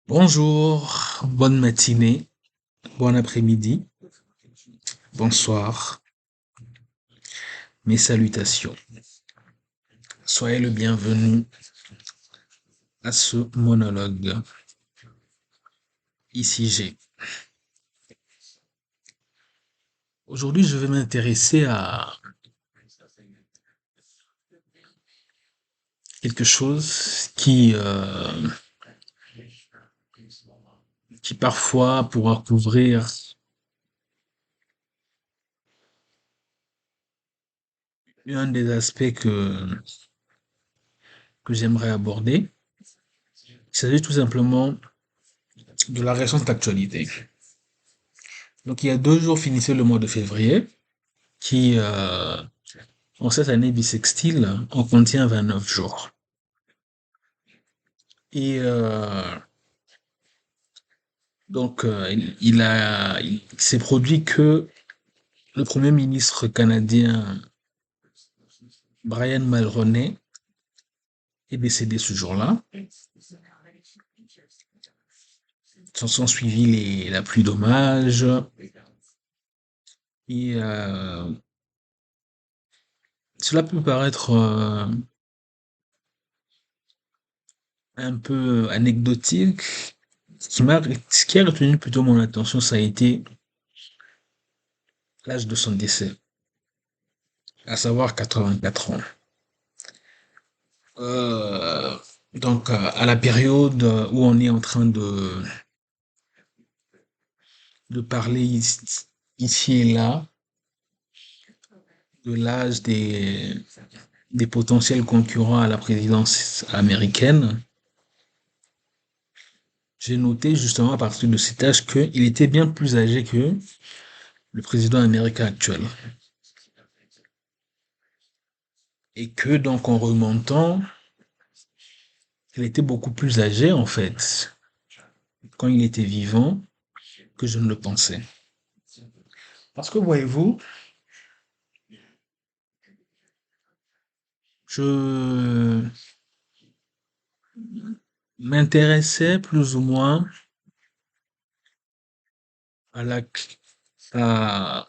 Bonjour, bonne matinée, bon après-midi, bonsoir, mes salutations. Soyez le bienvenu à ce monologue. Ici G. Aujourd'hui, je vais m'intéresser à quelque chose qui parfois pourra couvrir un des aspects que j'aimerais aborder. Il s'agit tout simplement de la récente actualité. Donc, il y a 2 jours finissait le mois de février, qui, en cette année bissextile, en contient 29 jours. Et donc, il s'est produit que le Premier ministre canadien Brian Mulroney est décédé ce jour-là. S'en sont suivis la pluie d'hommage. Et cela peut paraître un peu anecdotique. Ce qui a retenu plutôt mon attention, ça a été l'âge de son décès, à savoir 84 ans. Euh, donc, à la période où on est en train de parler ici et là de l'âge des potentiels concurrents à la présidence américaine, j'ai noté justement à partir de cet âge qu'il était bien plus âgé que le président américain actuel. Et que donc en remontant, il était beaucoup plus âgé en fait quand il était vivant que je ne le pensais. Parce que voyez-vous, je m'intéressais plus ou moins à la, à-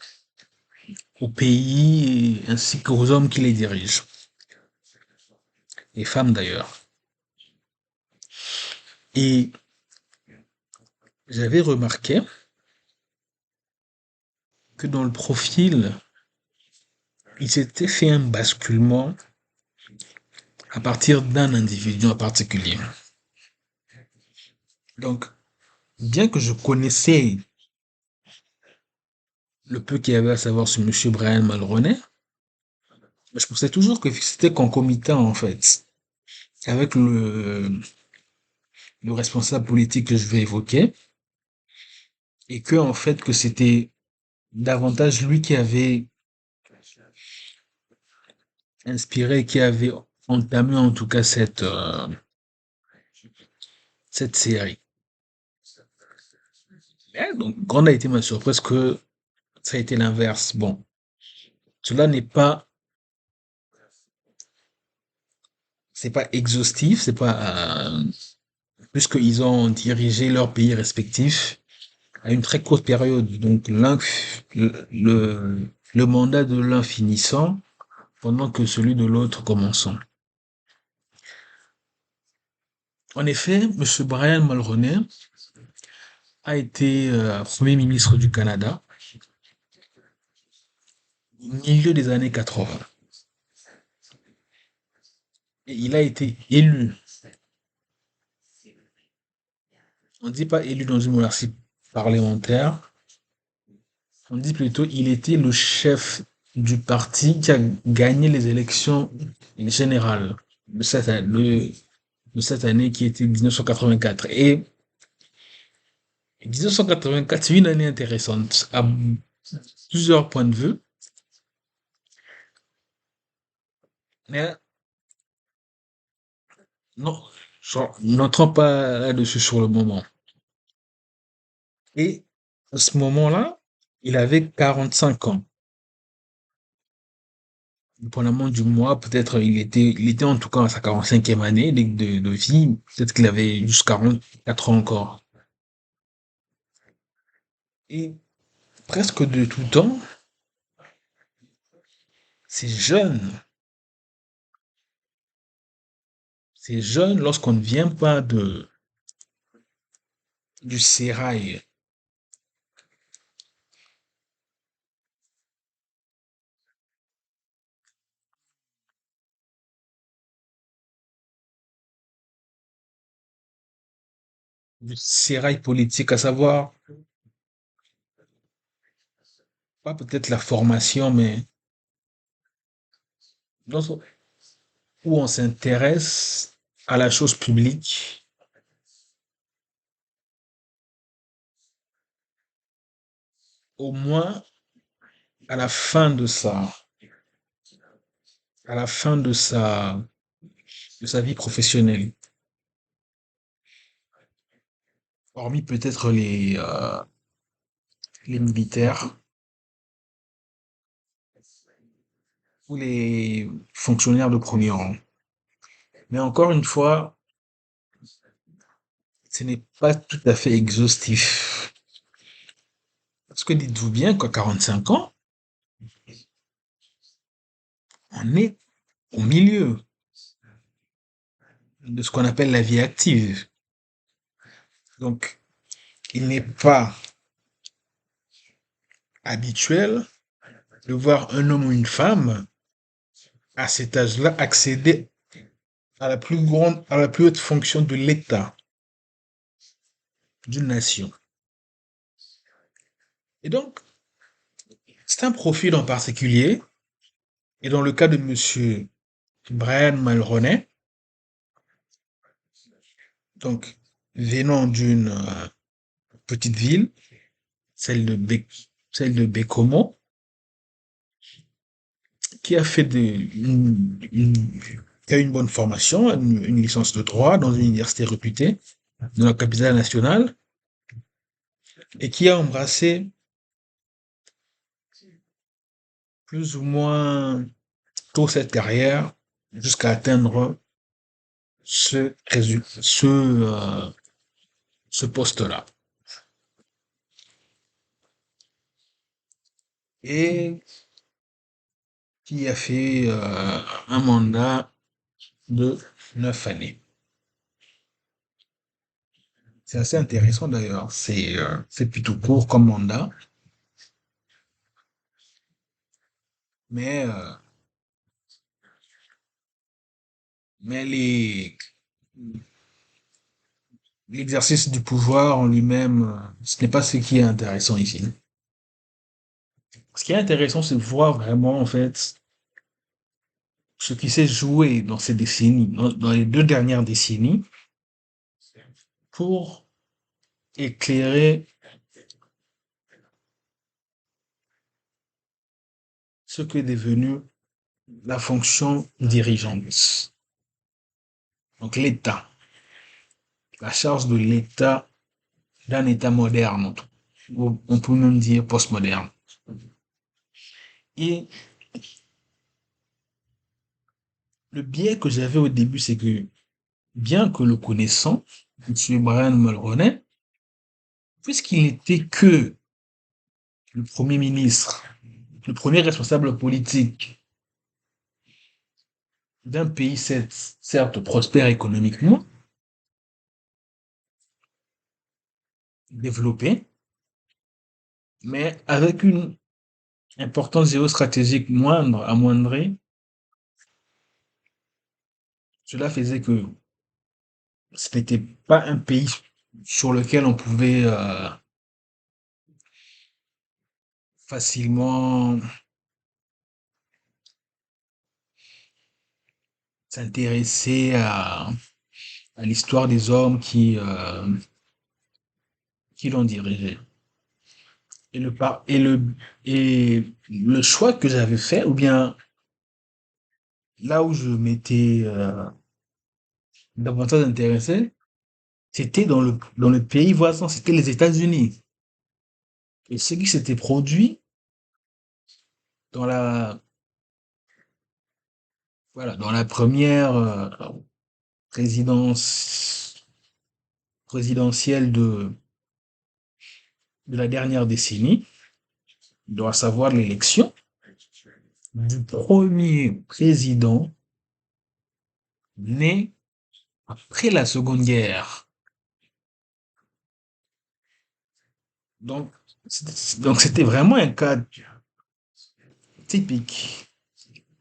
au pays ainsi qu'aux hommes qui les dirigent, les femmes d'ailleurs. Et j'avais remarqué que dans le profil, il s'était fait un basculement à partir d'un individu en particulier. Donc, bien que je connaissais le peu qu'il y avait à savoir sur monsieur Brian Mulroney, je pensais toujours que c'était concomitant en fait avec le responsable politique que je vais évoquer et que en fait que c'était davantage lui qui avait inspiré, qui avait entamé en tout cas cette série. Et donc, grande a été ma surprise que ça a été l'inverse. Bon, cela n'est pas, c'est pas exhaustif, c'est pas, puisqu'ils ont dirigé leurs pays respectifs à une très courte période. Donc, le mandat de l'un finissant pendant que celui de l'autre commençant. En effet, monsieur Brian Mulroney a été Premier ministre du Canada au milieu des années 80. Et il a été élu. On ne dit pas élu dans une monarchie parlementaire. On dit plutôt il était le chef du parti qui a gagné les élections générales de cette année qui était 1984. Et 1984, c'est une année intéressante à plusieurs points de vue, mais non, n'entrons pas là-dessus sur le moment. Et à ce moment-là, il avait 45 ans. dépendamment du mois, peut-être il était en tout cas à sa 45e année de vie, peut-être qu'il avait juste 44 ans encore. Et presque de tout temps, c'est jeune. C'est jeune lorsqu'on ne vient pas du sérail. Du sérail politique, à savoir, pas peut-être la formation, mais dans- où on s'intéresse à la chose publique, au moins à la fin à la fin de sa vie professionnelle. Hormis peut-être les militaires ou les fonctionnaires de premier rang. Mais encore une fois, ce n'est pas tout à fait exhaustif. Parce que dites-vous bien qu'à 45 ans, on est au milieu de ce qu'on appelle la vie active. Donc, il n'est pas habituel de voir un homme ou une femme à cet âge-là accéder à la plus haute fonction de l'État, d'une nation. Et donc, c'est un profil en particulier, et dans le cas de monsieur Brian Mulroney, donc, venant d'une petite ville, celle de, celle de Bécomo, qui a fait qui a une bonne formation, une licence de droit dans une université réputée de la capitale nationale, et qui a embrassé plus ou moins toute cette carrière jusqu'à atteindre ce poste-là. Et qui a fait un mandat de 9 années. C'est assez intéressant d'ailleurs. C'est plutôt court comme mandat, mais, euh, mais l'exercice du pouvoir en lui-même, ce n'est pas ce qui est intéressant ici. Ce qui est intéressant, c'est de voir vraiment, en fait, ce qui s'est joué dans ces décennies, dans les 2 dernières décennies, pour éclairer ce qu'est devenu la fonction dirigeante. Donc l'État, la charge de l'État d'un État moderne, ou on peut même dire postmoderne. Et le biais que j'avais au début, c'est que bien que le connaissant, M. Brian Mulroney, puisqu'il n'était que le Premier ministre, le premier responsable politique d'un pays certes prospère économiquement, développé, mais avec une importance géostratégique moindre, amoindrie, cela faisait que ce n'était pas un pays sur lequel on pouvait facilement s'intéresser à l'histoire des hommes qui l'ont dirigé. Et et le choix que j'avais fait, ou bien là où je m'étais davantage intéressé, c'était dans le pays voisin, c'était les États-Unis. Et ce qui s'était produit dans Voilà, dans la première présidence présidentielle de la dernière décennie, on doit savoir l'élection du premier président né après la Seconde Guerre. Donc, c'était vraiment un cas typique.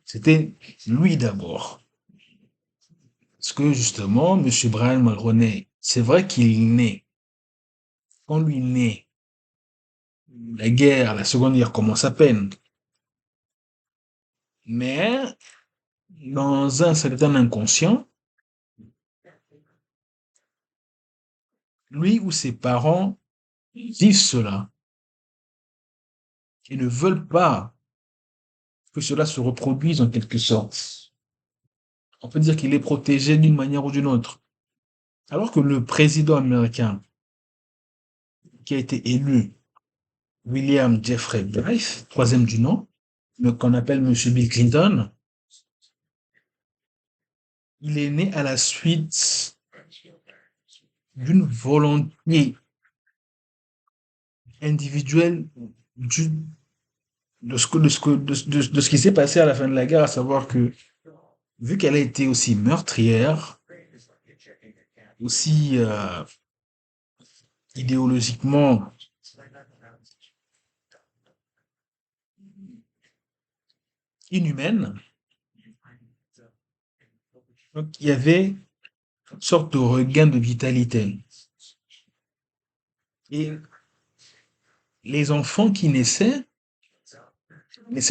C'était lui d'abord. Parce que justement, Monsieur Brian Mulroney, c'est vrai qu'il naît. Quand lui naît, la Seconde Guerre commence à peine. Mais, dans un certain inconscient, lui ou ses parents vivent cela et ne veulent pas que cela se reproduise en quelque sorte. On peut dire qu'il est protégé d'une manière ou d'une autre. Alors que le président américain qui a été élu, William Jeffrey Blythe, troisième du nom, qu'on appelle Monsieur Bill Clinton, il est né à la suite d'une volonté individuelle du, de ce qui s'est passé à la fin de la guerre, à savoir que vu qu'elle a été aussi meurtrière, aussi idéologiquement inhumaine, donc il y avait une sorte de regain de vitalité. Et les enfants qui naissaient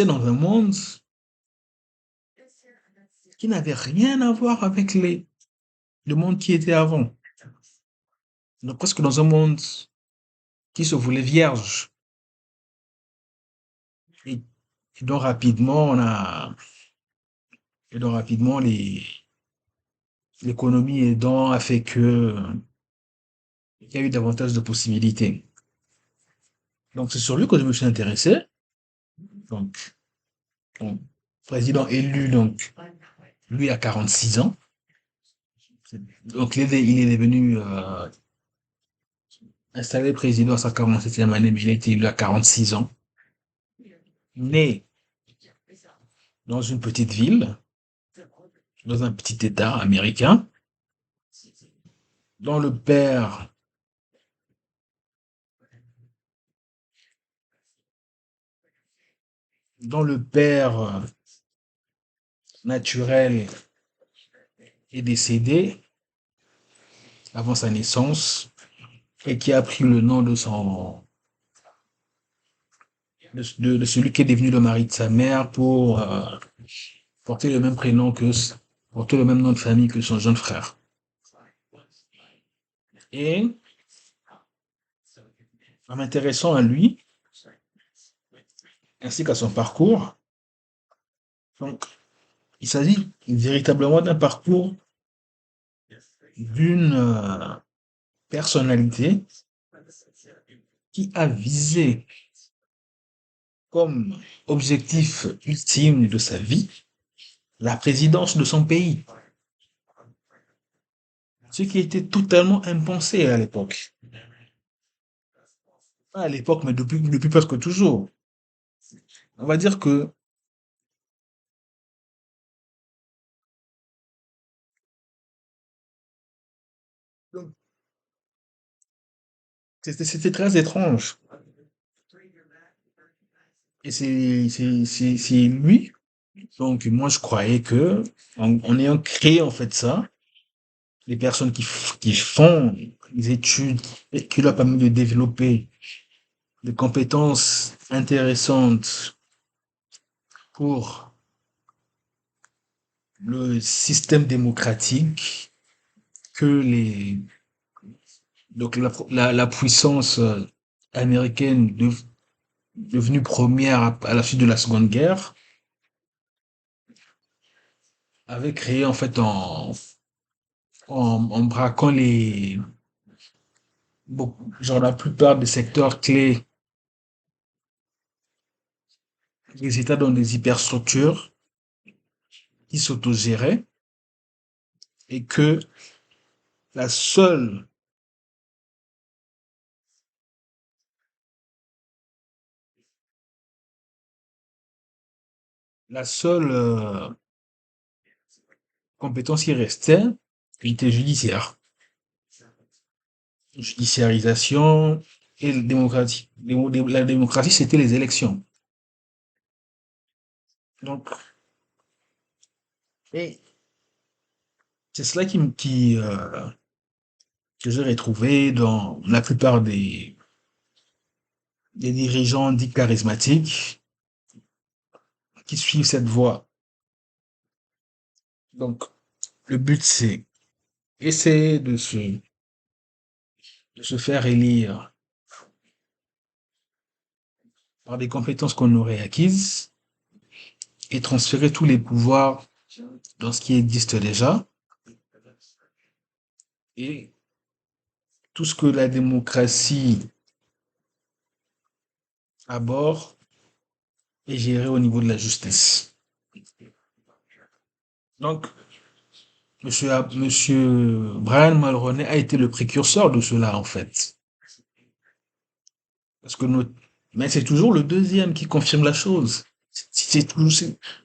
dans un monde qui n'avait rien à voir avec le monde qui était avant. Donc presque dans un monde qui se voulait vierge. Et, et donc rapidement, l'économie aidant a fait que il y a eu davantage de possibilités. Donc c'est sur lui que je me suis intéressé. Donc, donc, président élu, donc lui a 46 ans. Donc il est devenu installé président à sa 47e année, mais il a été élu à 46 ans. Né dans une petite ville, dans un petit État américain, dont le père, dont le père naturel est décédé avant sa naissance et qui a pris le nom de de celui qui est devenu le mari de sa mère pour porter le même prénom porter le même nom de famille que son jeune frère. Et en m'intéressant à lui, ainsi qu'à son parcours, donc, il s'agit véritablement d'un parcours d'une personnalité qui a visé comme objectif ultime de sa vie la présidence de son pays. Ce qui était totalement impensé à l'époque. Pas à l'époque, mais depuis presque toujours. On va dire que c'était très étrange. Et c'est lui. Donc, moi, je croyais que, en ayant créé, en fait, ça, les personnes qui font des études et qui leur permettent de développer des compétences intéressantes pour le système démocratique que donc la puissance américaine devenue première à la suite de la Seconde Guerre avait créé en fait en braquant genre la plupart des secteurs clés des États dans des hyperstructures qui s'autogérait et que la seule, la seule compétence qui restait était judiciaire. Judiciarisation et démocratie. La démocratie, c'était les élections. Donc, et c'est cela que j'ai retrouvé dans la plupart des dirigeants dits charismatiques qui suivent cette voie. Donc, le but, c'est essayer de se faire élire par des compétences qu'on aurait acquises et transférer tous les pouvoirs dans ce qui existe déjà et tout ce que la démocratie aborde est géré au niveau de la justice. Donc, Monsieur Brian Mulroney a été le précurseur de cela, en fait. Parce que mais c'est toujours le deuxième qui confirme la chose.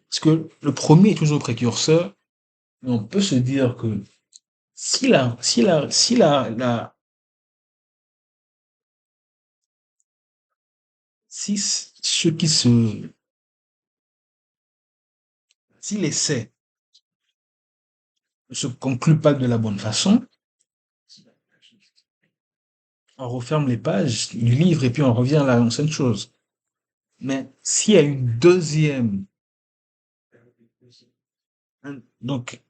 Parce que le premier est toujours précurseur, mais on peut se dire que si ceux qui si l'essai ne se conclut pas de la bonne façon, on referme les pages du livre et puis on revient à l'ancienne chose. Mais s'il y a une deuxième, donc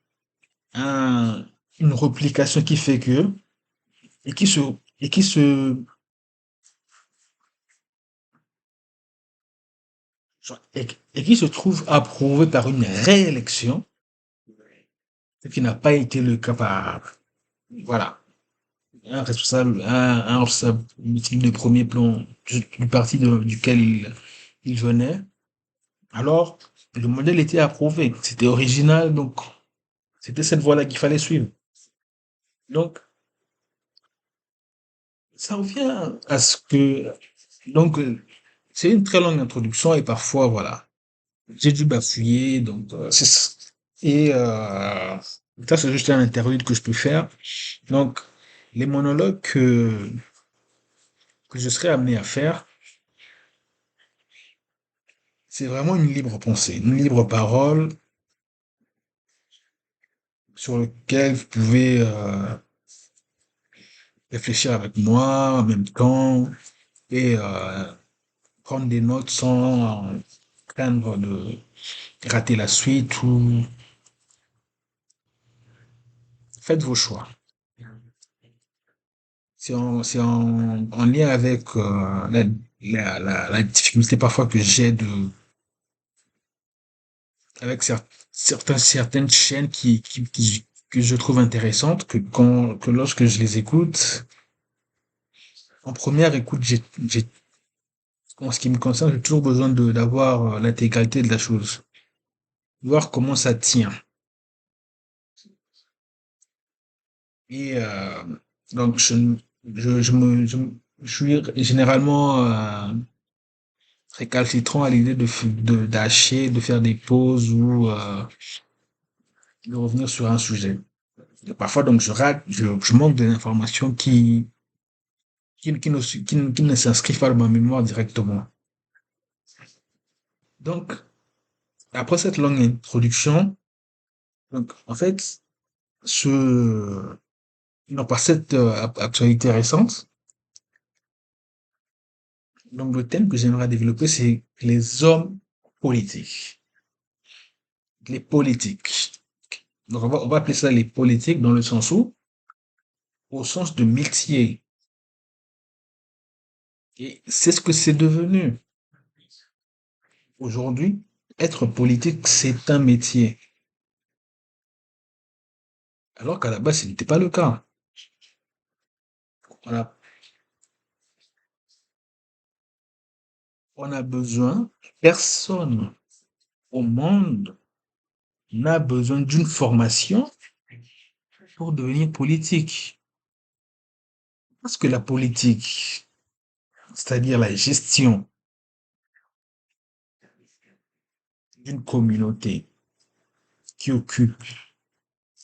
un, une replication qui fait que, et qui se, et qui se, et qui se trouve approuvé par une réélection, ce qui n'a pas été le cas par, voilà, un responsable politique de premier plan du parti duquel il venait. Alors, le modèle était approuvé, c'était original, donc c'était cette voie-là qu'il fallait suivre. Donc, ça revient à ce que, donc, c'est une très longue introduction et parfois, voilà, j'ai dû bafouiller, donc, et ça, c'est juste un interlude que je peux faire. Donc, les monologues que je serais amené à faire, c'est vraiment une libre pensée, une libre parole sur lequel vous pouvez réfléchir avec moi en même temps et prendre des notes sans craindre de rater la suite ou faites vos choix. En lien avec la difficulté parfois que j'ai avec certaines chaînes que je trouve intéressantes, que lorsque je les écoute, en première écoute, en ce qui me concerne, j'ai toujours besoin d'avoir l'intégralité de la chose, voir comment ça tient. Et donc, je suis généralement récalcitrant à l'idée d'acheter, de faire des pauses ou de revenir sur un sujet. Et parfois, donc, je rate, je manque des informations qui ne s'inscrivent pas dans ma mémoire directement. Donc, après cette longue introduction, donc, en fait, ce, non, par cette actualité récente, donc le thème que j'aimerais développer, c'est les hommes politiques. Les politiques. Donc, on va appeler ça les politiques dans le sens où, au sens de métier. Et c'est ce que c'est devenu. Aujourd'hui, être politique, c'est un métier. Alors qu'à la base, ce n'était pas le cas. On a, on a besoin, personne au monde a besoin d'une formation pour devenir politique. Parce que la politique, c'est-à-dire la gestion d'une communauté qui occupe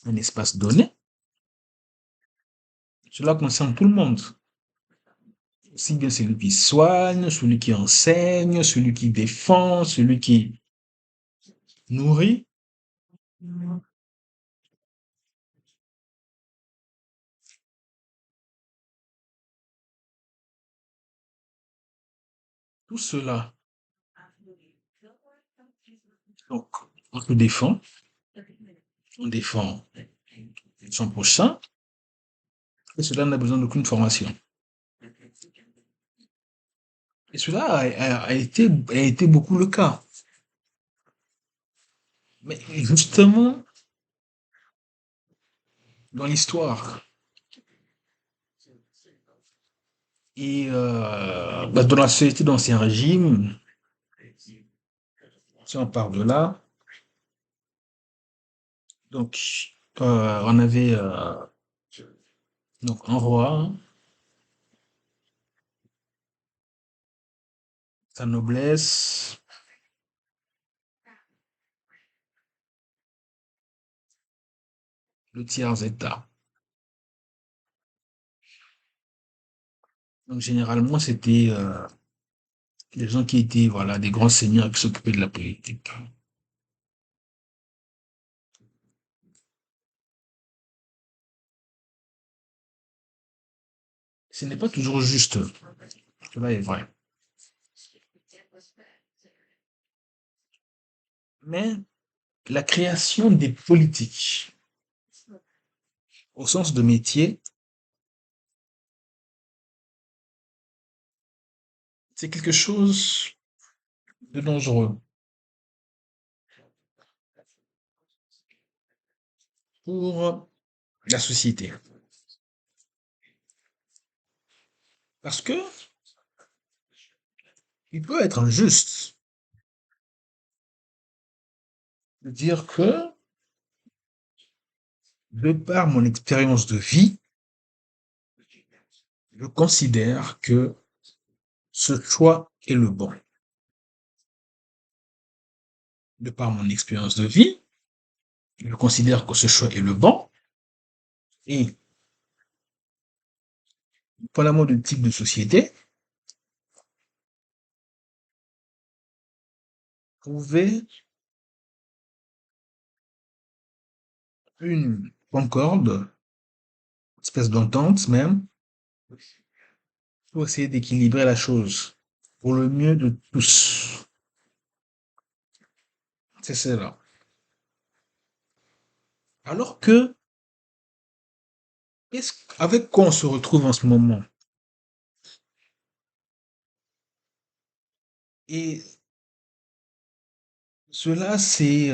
un espace donné, cela concerne tout le monde. Aussi bien celui qui soigne, celui qui enseigne, celui qui défend, celui qui nourrit. Tout cela, donc, on se défend, on défend son prochain, et cela n'a besoin d'aucune formation. Et cela a été beaucoup le cas. Mais justement, dans l'histoire et dans la société d'Ancien Régime, si on part de là, donc on avait donc un roi, sa noblesse, le tiers-état. Donc généralement, c'était les gens qui étaient voilà des grands seigneurs qui s'occupaient de la politique. Ce n'est pas toujours juste, cela est vrai. Mais la création des politiques, au sens de métier, c'est quelque chose de dangereux pour la société. Parce que il peut être injuste de dire que, de par mon expérience de vie, je considère que ce choix est le bon. De par mon expérience de vie, je considère que ce choix est le bon. Et dépendamment du type de société, trouver une concorde, espèce d'entente même, pour essayer d'équilibrer la chose pour le mieux de tous. C'est cela. Alors que, avec quoi on se retrouve en ce moment? Et cela, c'est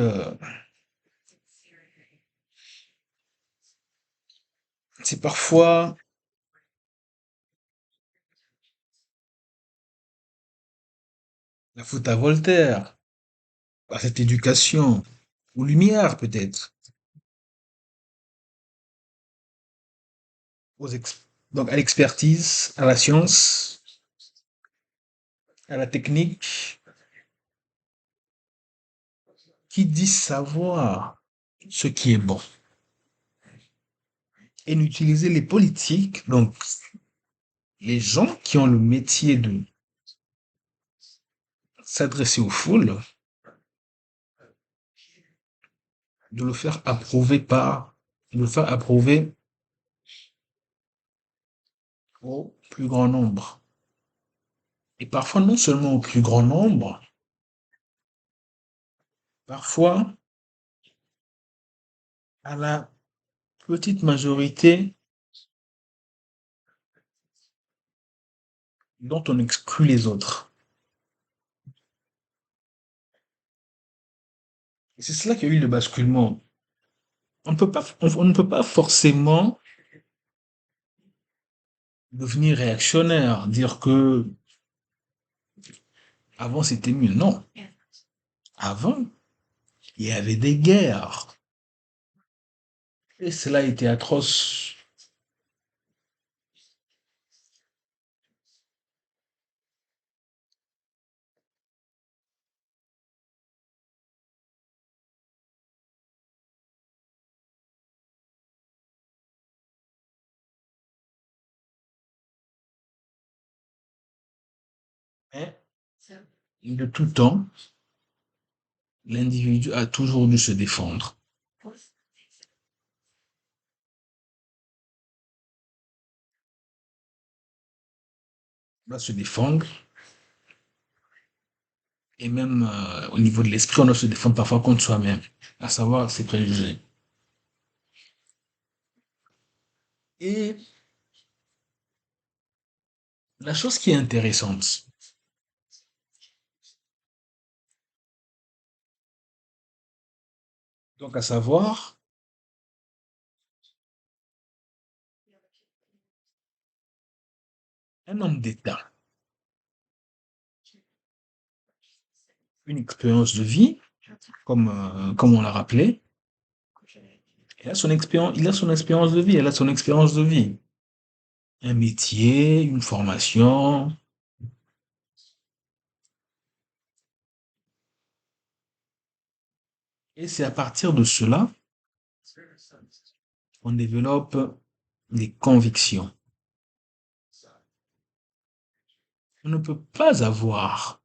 parfois la faute à Voltaire, à cette éducation, aux Lumières peut-être, donc à l'expertise, à la science, à la technique, qui dit savoir ce qui est bon et n'utiliser les politiques, donc les gens qui ont le métier de s'adresser aux foules, de le faire approuver de le faire approuver au plus grand nombre. Et parfois, non seulement au plus grand nombre, parfois à la petite majorité dont on exclut les autres. Et c'est cela qui a eu le basculement. On ne peut pas forcément devenir réactionnaire, dire que avant c'était mieux. Non. Avant, Il y avait des guerres. Et cela était atroce. Mais de tout temps, l'individu a toujours dû se défendre. On doit se défendre. Et même au niveau de l'esprit, on doit se défendre parfois contre soi-même, à savoir ses préjugés. Et la chose qui est intéressante, donc à savoir, un homme d'État, une expérience de vie, comme on l'a rappelé, il a son expérience de vie, elle a son expérience de vie. Un métier, une formation. Et c'est à partir de cela qu'on développe des convictions. On ne peut pas avoir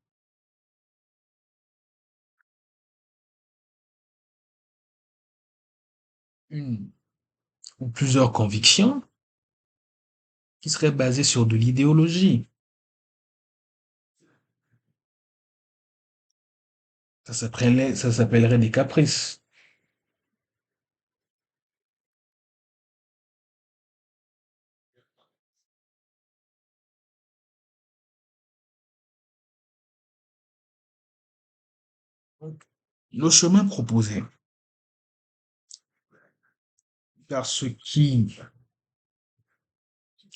une ou plusieurs convictions qui seraient basées sur de l'idéologie. Ça s'appellerait des caprices. Donc, le chemin proposé par ce qui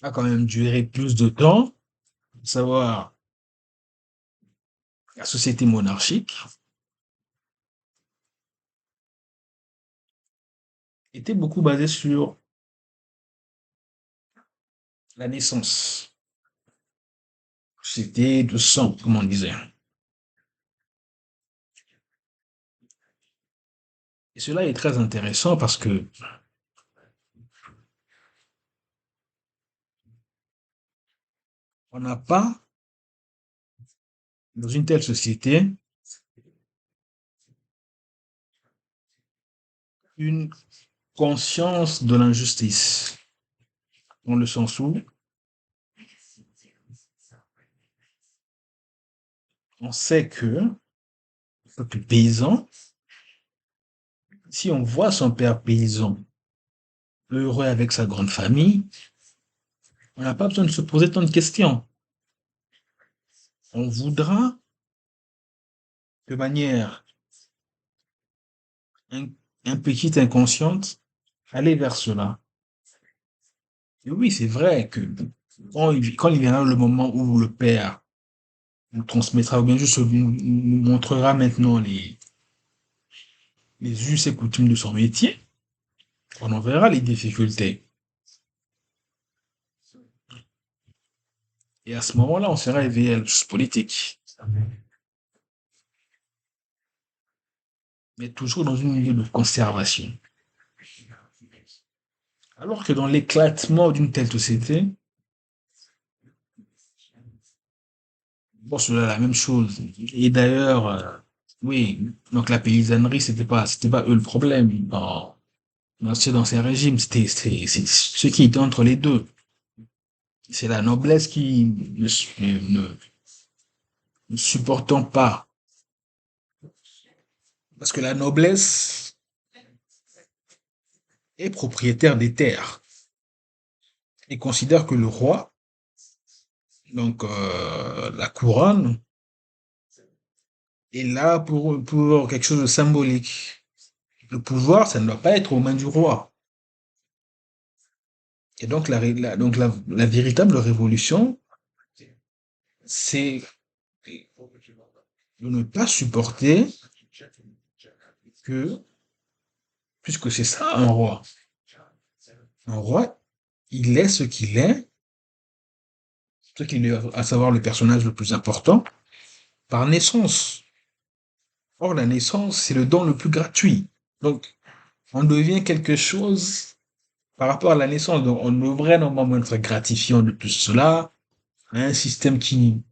a quand même duré plus de temps, à savoir la société monarchique, était beaucoup basé sur la naissance. C'était de sang, comme on disait. Et cela est très intéressant parce que on n'a pas, dans une telle société, une conscience de l'injustice, dans le sens où on sait que, en tant que paysan, si on voit son père paysan heureux avec sa grande famille, on n'a pas besoin de se poser tant de questions. On voudra, de manière un, un petit inconsciente, aller vers cela. Et oui, c'est vrai que quand il viendra le moment où le père nous transmettra, ou bien juste nous montrera maintenant les us et coutumes de son métier, on en verra les difficultés. Et à ce moment-là, on sera éveillé à la chose politique. Mais toujours dans une idée de conservation. Alors que dans l'éclatement d'une telle société, bon, c'est la même chose. Et d'ailleurs, oui, donc la paysannerie, c'était pas eux le problème. C'est dans ces régimes, c'est ce qui était entre les deux. C'est la noblesse qui ne supportant pas. Parce que la noblesse est propriétaire des terres et considère que le roi, donc la couronne, est là pour quelque chose de symbolique. Le pouvoir, ça ne doit pas être aux mains du roi. Et donc la véritable révolution, c'est de ne pas supporter que, puisque c'est ça un roi, il est ce qu'il est, à savoir le personnage le plus important, par naissance. Or, la naissance, c'est le don le plus gratuit. Donc, on devient quelque chose par rapport à la naissance. Donc, on devrait normalement être gratifiant de tout cela. Un système qui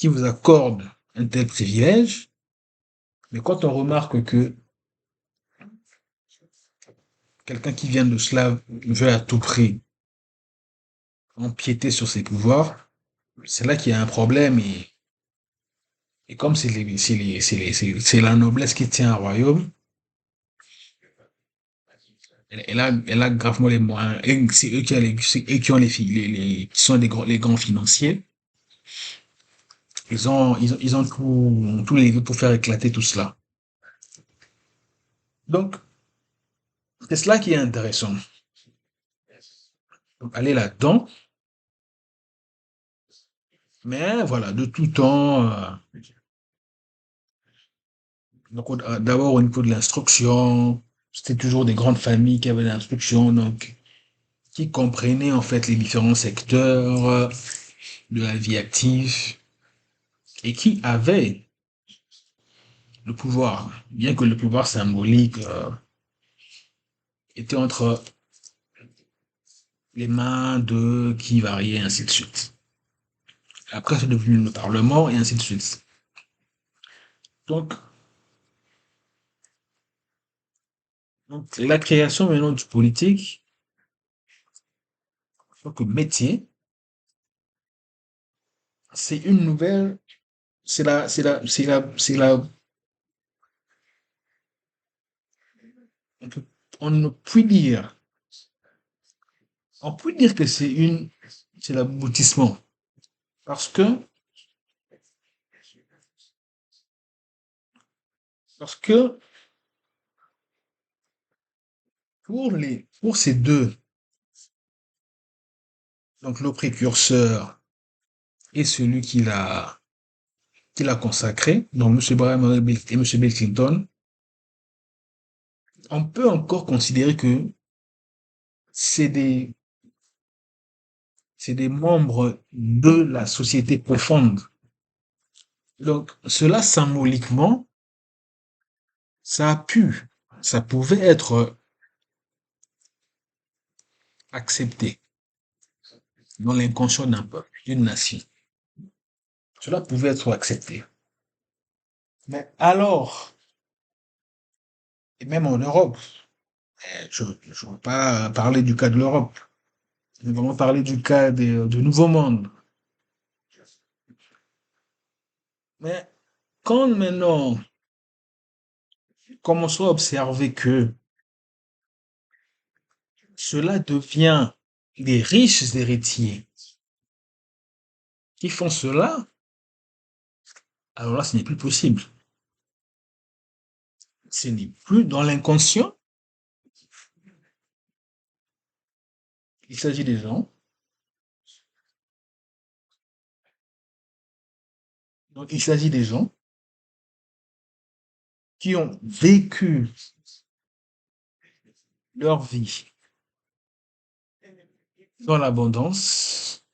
vous accorde un tel privilège. Mais quand on remarque que quelqu'un qui vient de cela veut à tout prix empiéter sur ses pouvoirs, c'est là qu'il y a un problème. Et comme c'est la noblesse qui tient un royaume, elle a gravement les moyens. Et c'est eux qui, c'est eux qui ont qui sont les grands financiers. Ils ont tous les leviers pour faire éclater tout cela. Donc, c'est cela qui est intéressant. Donc, aller là-dedans. Mais voilà, de tout temps, donc, d'abord au niveau de l'instruction, c'était toujours des grandes familles qui avaient l'instruction, donc qui comprenaient en fait les différents secteurs de la vie active et qui avaient le pouvoir, bien que le pouvoir symbolique était entre les mains de qui variait, ainsi de suite. Après, c'est devenu le Parlement et ainsi de suite. Donc, donc la création maintenant du politique, en tant que métier, c'est une nouvelle, on peut- on ne peut dire, on peut dire que c'est l'aboutissement. Parce que, parce que pour ces deux, donc le précurseur et celui qui l'a consacré, donc M. Braham et M. Bill Clinton, on peut encore considérer que c'est des, c'est des membres de la société profonde. Donc, cela symboliquement, ça a pu, ça pouvait être accepté dans l'inconscient d'un peuple, d'une nation. Cela pouvait être accepté. Mais alors, et même en Europe, je ne veux pas parler du cas de l'Europe, je veux vraiment parler du cas du Nouveau Monde. Mais quand maintenant, commençons à observer que cela devient des riches héritiers qui font cela, alors là, ce n'est plus possible. Ce n'est plus dans l'inconscient. Il s'agit des gens. Donc, il s'agit des gens qui ont vécu leur vie dans l'abondance,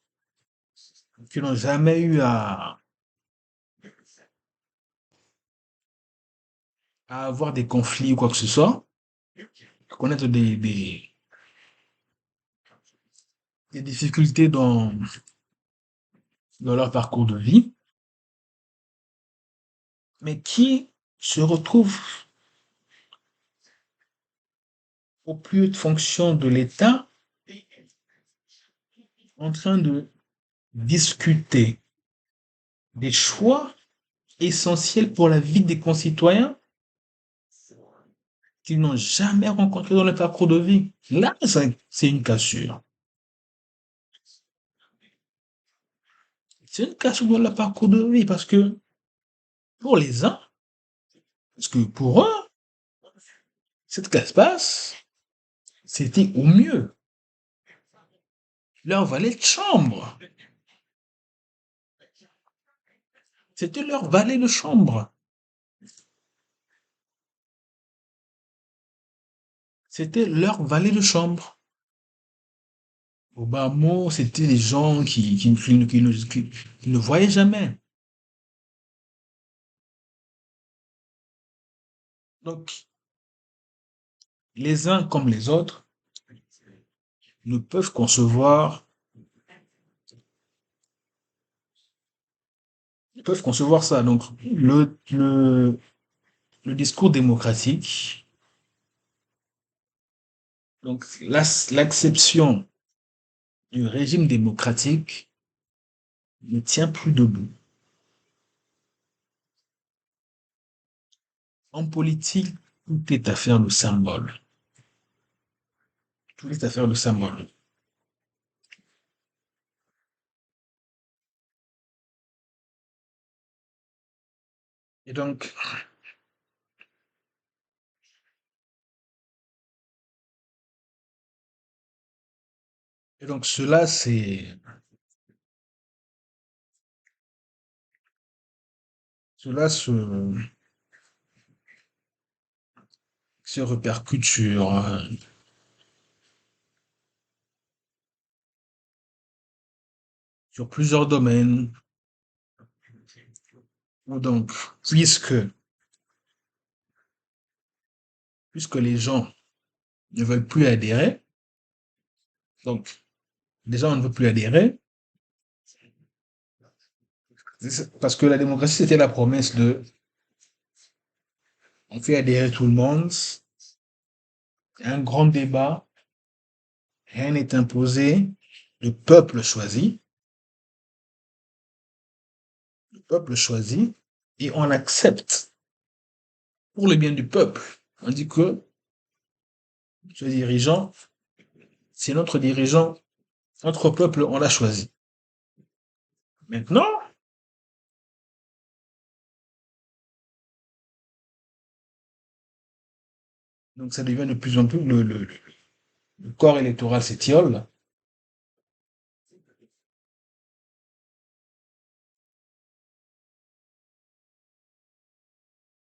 qui n'ont jamais eu à avoir des conflits ou quoi que ce soit, à connaître des difficultés dans leur parcours de vie, mais qui se retrouvent aux plus hautes fonctions de l'État en train de discuter des choix essentiels pour la vie des concitoyens qu'ils n'ont jamais rencontrés dans leur parcours de vie. Là, c'est une cassure. C'est une cassure dans leur parcours de vie parce que pour les uns, parce que pour eux, cette classe basse, c'était au mieux leur valet de chambre. C'était leur valet de chambre. C'était leur valet de chambre. Au bas mot, c'était des gens qui ne voyaient jamais. Donc, les uns comme les autres ne peuvent concevoir, peuvent concevoir ça. Donc, le discours démocratique, donc l'acception du régime démocratique ne tient plus debout. En politique, tout est affaire de symbole. Tout est affaire de symbole. Et donc, et donc cela se répercute sur plusieurs domaines. Donc, puisque, puisque les gens ne veulent plus adhérer, donc les gens ne veulent plus adhérer, parce que la démocratie, c'était la promesse de on fait adhérer tout le monde, un grand débat, rien n'est imposé, le peuple choisit, le peuple choisit, et on accepte pour le bien du peuple. On dit que ce dirigeant, c'est notre dirigeant, notre peuple, on l'a choisi. Maintenant, donc ça devient de plus en plus le corps électoral s'étiole.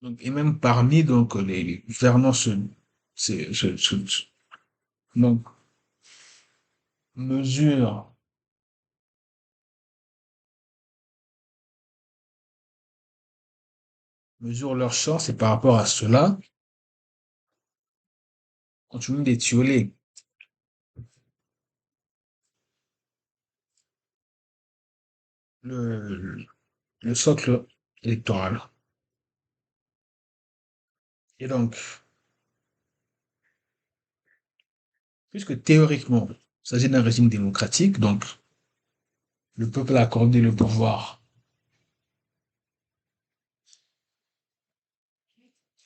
Donc, et même parmi donc les gouvernants donc mesure mesure leur chance et par rapport à cela, continuent d'étioler le, le socle électoral. Et donc, puisque théoriquement, il s'agit d'un régime démocratique, donc le peuple a accordé le pouvoir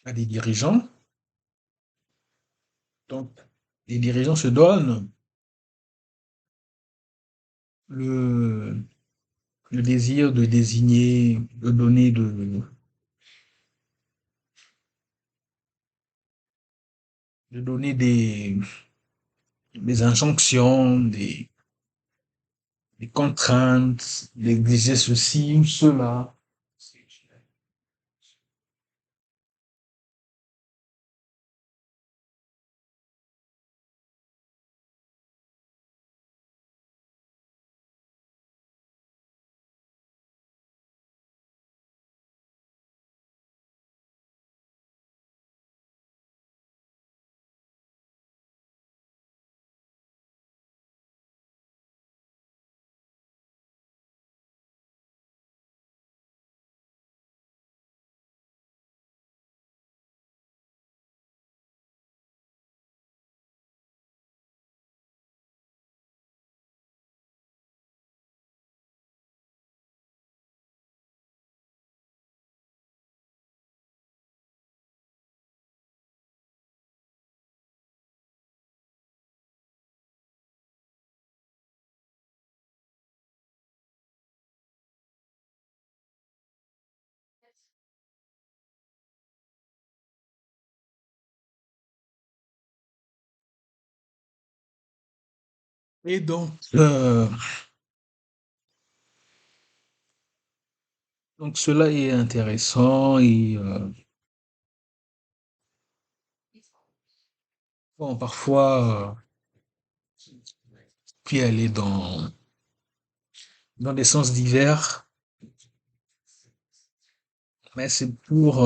à des dirigeants, donc les dirigeants se donnent le, le désir de désigner, de donner de donner des injonctions, des contraintes, d'exiger ceci ou cela. Et donc cela est intéressant et Bon, parfois, puis aller dans des sens divers, mais c'est pour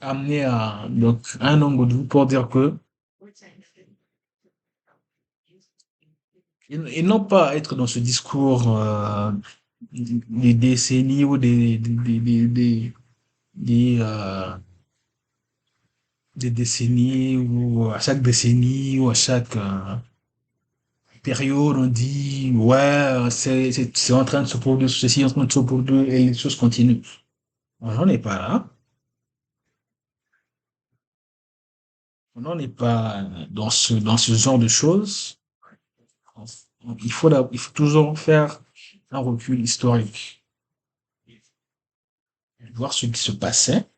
amener à donc un angle de vue pour dire que et non pas être dans ce discours des décennies ou des décennies ou à chaque décennie ou à chaque période on dit ouais c'est en train de se produire ceci en train de se produire et les choses continuent. On n'en est pas là. On n'en est pas dans ce genre de choses. Il faut toujours faire un recul historique, voir ce qui se passait,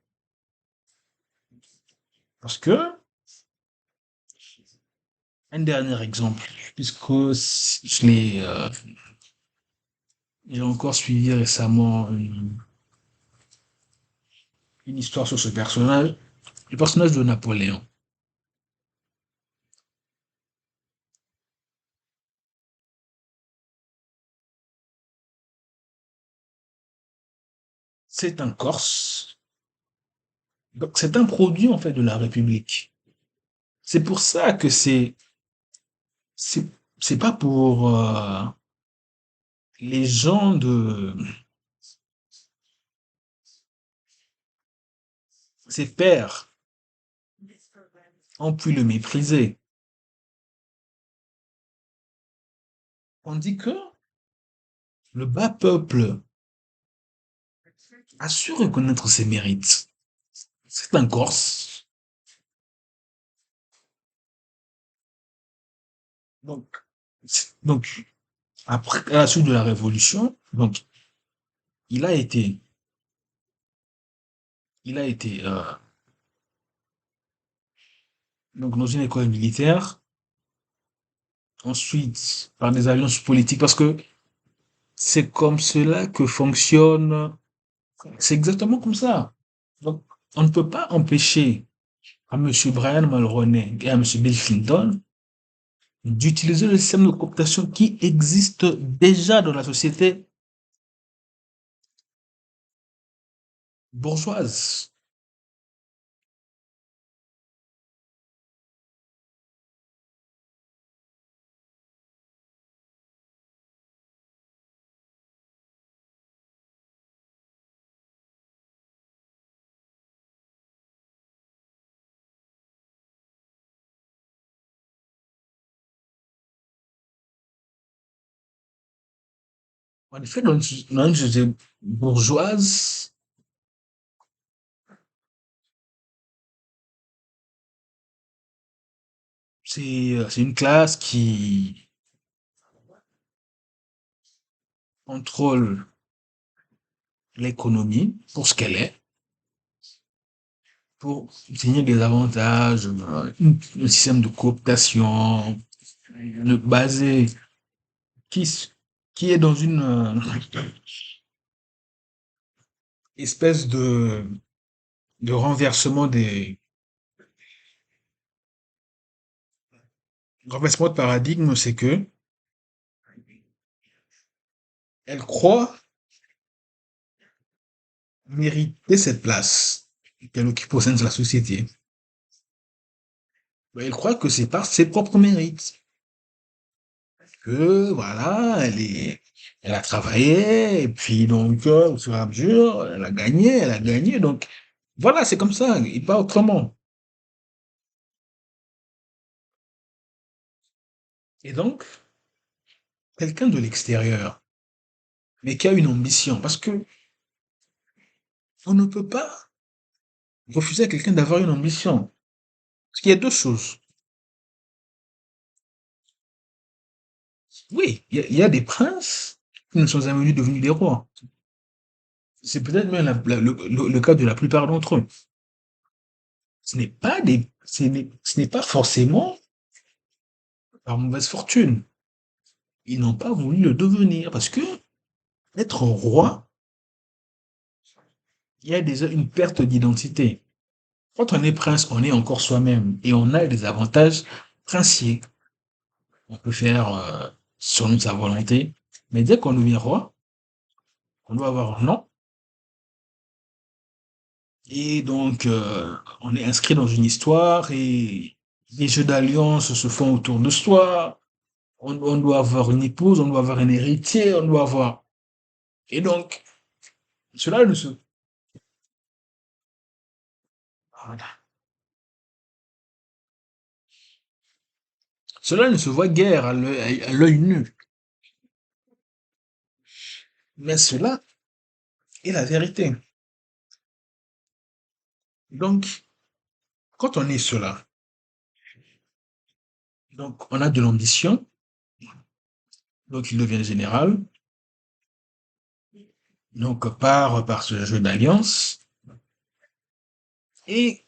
parce que, un dernier exemple, puisque j'ai encore suivi récemment une histoire sur ce personnage, le personnage de Napoléon. C'est un Corse, donc c'est un produit en fait de la République. C'est pour ça que c'est, c'est pas pour les gens de ses pairs ont pu le mépriser. On dit que le bas peuple a su reconnaître ses mérites. C'est un Corse. Donc, donc, après, à la suite de la Révolution, donc, il a été, il a été, donc, dans une école militaire, ensuite, par des alliances politiques, parce que c'est comme cela que fonctionne, c'est exactement comme ça. Donc, on ne peut pas empêcher à Monsieur Brian Mulroney et à Monsieur Bill Clinton d'utiliser le système de cooptation qui existe déjà dans la société bourgeoise. En effet, dans une société bourgeoise, c'est une classe qui contrôle l'économie pour ce qu'elle est, pour obtenir des avantages, un système de cooptation, basé, qui, qui est dans une espèce de renversement de paradigme, c'est que elle croit mériter cette place qu'elle occupe au sein de la société. Mais elle croit que c'est par ses propres mérites. Que voilà, elle a travaillé, et puis donc, au fur et à mesure, elle a gagné, donc voilà, c'est comme ça, et pas autrement. Et donc, quelqu'un de l'extérieur, mais qui a une ambition, parce que on ne peut pas refuser à quelqu'un d'avoir une ambition. Parce qu'il y a deux choses. Oui, il y a des princes qui ne sont jamais devenus des rois. C'est peut-être même le cas de la plupart d'entre eux. Ce n'est pas forcément par mauvaise fortune. Ils n'ont pas voulu le devenir parce que être roi, il y a déjà une perte d'identité. Quand on est prince, on est encore soi-même et on a des avantages princiers. On peut faire selon sa volonté, mais dès qu'on devient roi, on doit avoir un nom et donc on est inscrit dans une histoire et les jeux d'alliance se font autour de soi. On doit avoir une épouse, on doit avoir un héritier, on doit avoir. Et donc, cela ne se, voilà. Cela ne se voit guère à l'œil nu, mais cela est la vérité. Donc, quand on est cela, donc on a de l'ambition, donc il devient général, donc par ce jeu d'alliance, et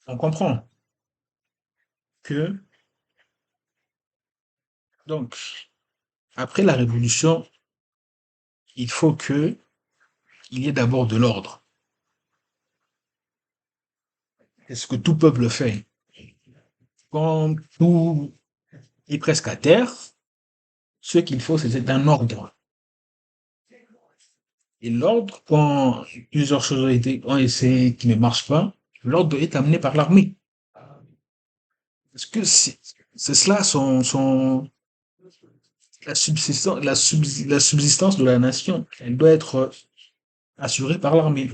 on comprend que, donc, après la révolution, il faut que il y ait d'abord de l'ordre. C'est ce que tout peuple fait. Quand tout est presque à terre, ce qu'il faut, c'est un ordre. Et l'ordre, quand plusieurs choses ont essayé qui ne marchent pas, l'ordre est amené par l'armée. Parce que c'est cela la subsistance de la nation. Elle doit être assurée par l'armée.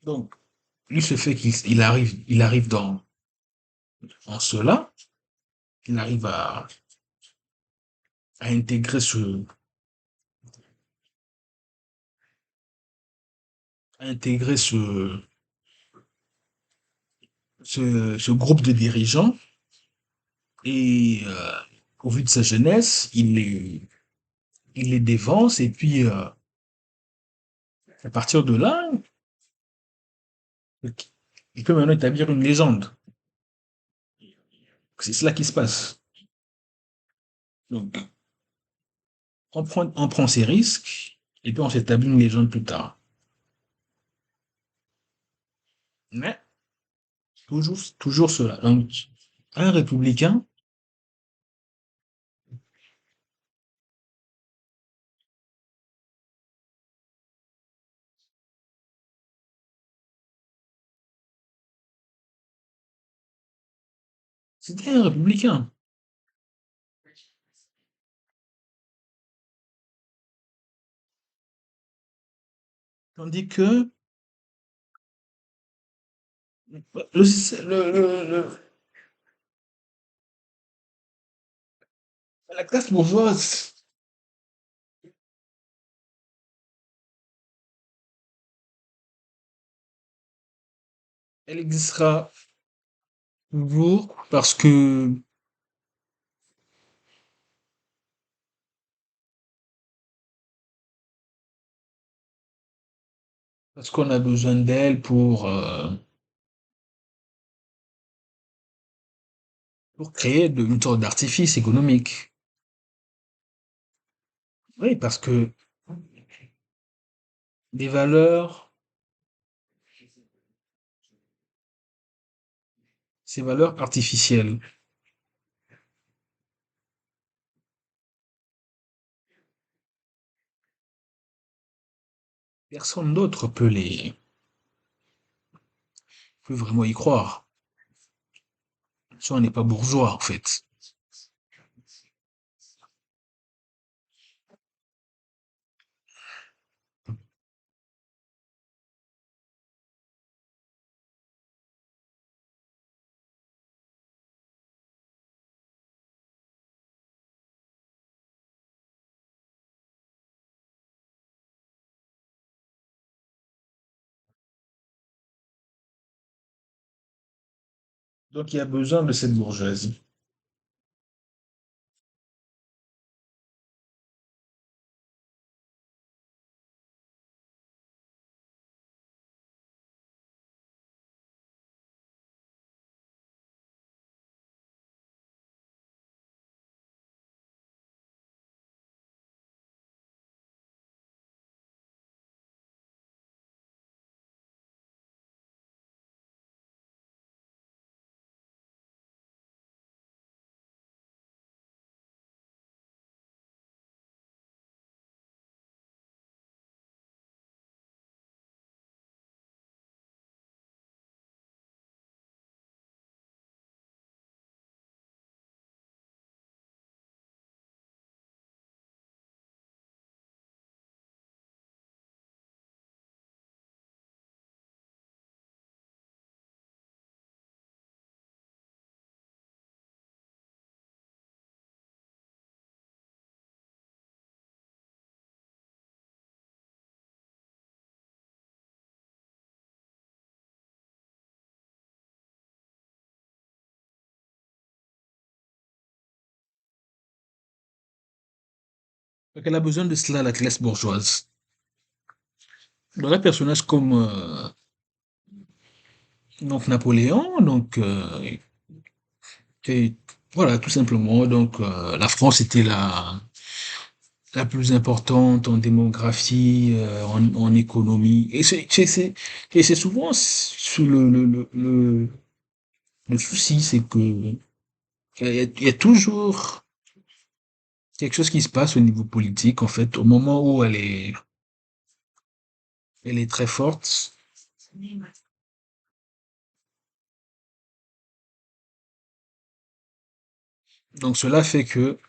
Donc, lui, ce fait il arrive en cela, il arrive à intégrer à intégrer ce groupe de dirigeants et au vu de sa jeunesse, il les dévance et puis à partir de là, il peut maintenant établir une légende. C'est cela qui se passe. Donc, on prend ses risques et puis on s'établit une légende plus tard. Mais toujours cela. Donc, un républicain, c'était un républicain. Tandis que la classe bourgeoise, elle existera toujours parce qu'on a besoin d'elle pour créer une sorte d'artifice économique. Oui, parce que des valeurs, ces valeurs artificielles, personne d'autre peut vraiment y croire. Si on n'est pas bourgeois, en fait. Donc il y a besoin de cette bourgeoisie. Donc elle a besoin de cela, la classe bourgeoise. Donc un personnage comme donc Napoléon, et voilà, tout simplement. Donc la France était la plus importante en démographie, en économie. Et c'est souvent sur le souci, c'est que il y a toujours quelque chose qui se passe au niveau politique, en fait, au moment où elle est très forte. Donc cela fait que,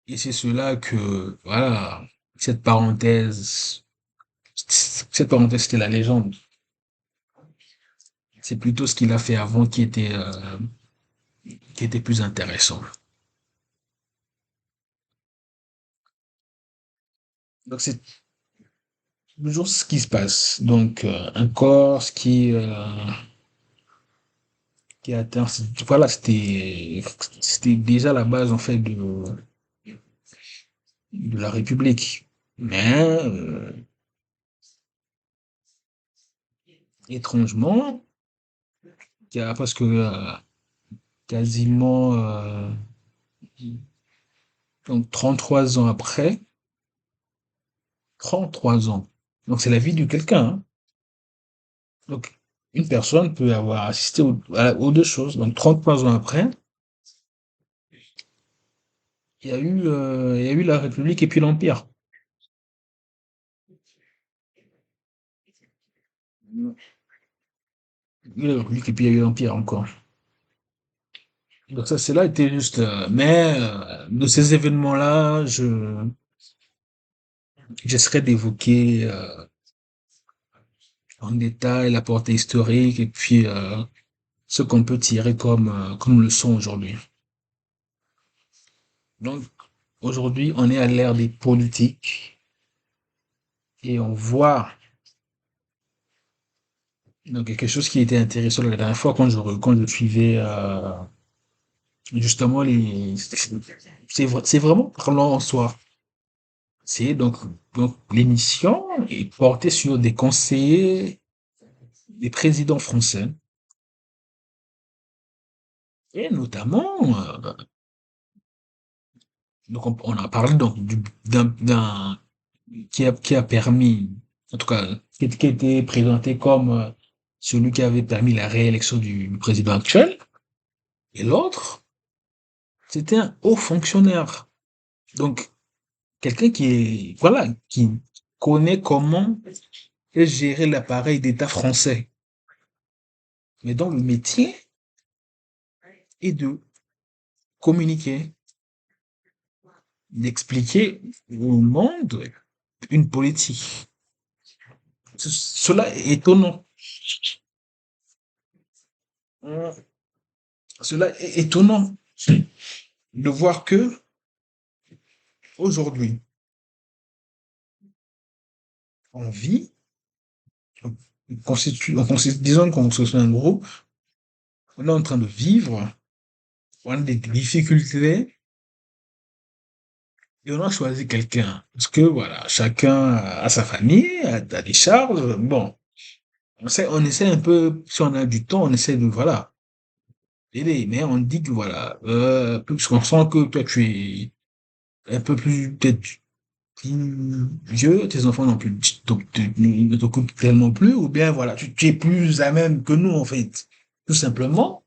et c'est cela que, voilà, cette parenthèse, cette parenthèse, c'était la légende. C'est plutôt ce qu'il a fait avant qui était plus intéressant. Donc c'est toujours ce qui se passe. Donc un corps qui atteint, voilà, c'était déjà la base en fait de la République. Mais étrangement, parce que quasiment donc 33 ans après, 33 ans. Donc c'est la vie de quelqu'un, hein. Donc une personne peut avoir assisté aux deux choses. Donc 33 ans après, il y a eu la République et puis l'Empire. Il y a eu la République et puis il y a eu l'Empire encore. Donc ça, c'est là était juste. Mais de ces événements-là, j'essaierai d'évoquer en détail la portée historique et puis ce qu'on peut tirer comme leçon aujourd'hui. Donc aujourd'hui, on est à l'ère des politiques et on voit donc quelque chose qui était intéressant la dernière fois quand je suivais justement c'est vraiment parlant en soi. C'est donc l'émission est portée sur des conseillers, des présidents français, et notamment, donc on a parlé donc d'un qui a permis, en tout cas, qui a été présenté comme celui qui avait permis la réélection du président actuel, et l'autre, c'était un haut fonctionnaire. Donc, quelqu'un voilà, qui connaît comment gérer l'appareil d'État français, mais dont le métier est de communiquer, d'expliquer au monde une politique. Cela est étonnant. Cela est étonnant de voir que aujourd'hui, on vit, disons qu'on constitue un groupe, on est en train de vivre, on a des difficultés et on a choisi quelqu'un. Parce que voilà, chacun a sa famille, a des charges. Bon, on essaie un peu, si on a du temps, on essaie de, voilà, aider. Mais on dit que voilà, parce qu'on sent que toi tu es un peu plus, peut-être plus vieux, tes enfants non plus, ne t'occupent tellement plus, ou bien voilà, tu es plus à même que nous en fait. Tout simplement,